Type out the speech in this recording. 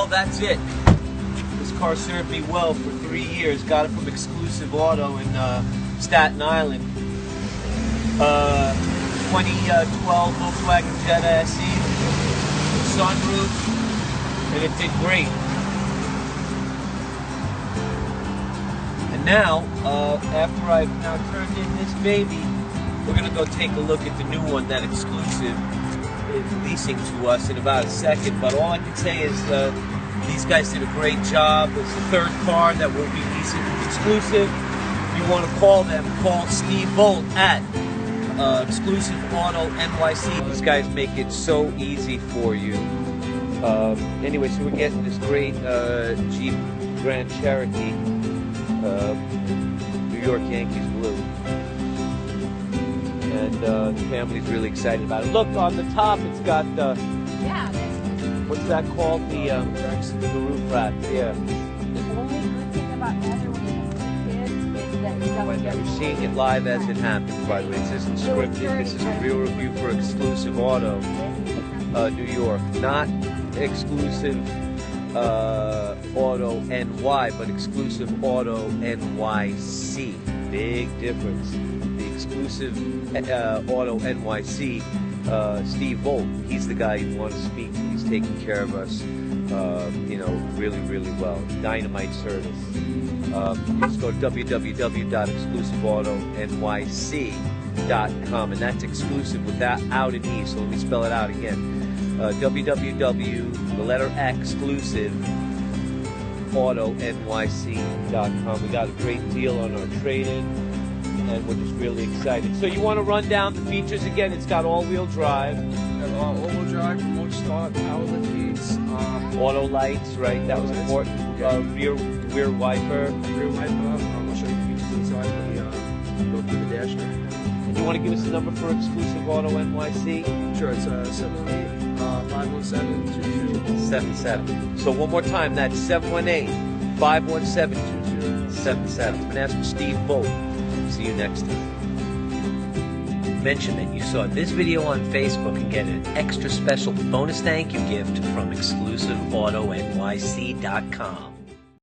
Well, that's it. This car served me well for 3 years. Got it from Exclusive Auto in Staten Island. 2012 Volkswagen Jetta SE, sunroof, and it did great. And now, after I've now turned in this baby, we're gonna go take a look at the new one that Exclusive is leasing to us in about a second. But all I can say is these guys did a great job. It's the third car that we'll be leasing from Exclusive. If you want to call them, call Steve Bolt at XclusiveAutoNYC. These guys make it so easy for you. Anyway, so we're getting this great Jeep Grand Cherokee, New York Yankees blue. And the family's really excited about it. Look, on the top it's got, what's that called? The roof rack, yeah. The only good thing about having one of these kids is that you have to get You're seeing it live as it happens, by the way. This isn't scripted. This is a real review for Exclusive Auto, New York. Not Exclusive Auto NY, but Exclusive Auto NYC. Big difference. The Exclusive Auto NYC, Steve Bolt, he's the guy you want to speak to. He's taking care of us, you know, really, really well. Dynamite service. Just go to www.XclusiveAutoNYC.com, and that's exclusive without an E, so let me spell it out again. XclusiveAutoNYC.com. We got a great deal on our trade-in, and we're just really excited. So you want to run down the features again? It's got all-wheel drive. All-wheel drive, remote start, power lift gates. Auto lights, right? That was important. Rear wiper. Rear wiper. I'll show you the features inside when we go through the dash. And you want to give us the number for Exclusive Auto NYC? Sure, it's 718-517-2277. So one more time, that's 718-517-2277. I'm going to ask for Steve Bolt. See you next time. Mention that you saw this video on Facebook and get an extra special bonus thank you gift from XclusiveAutoNYC.com.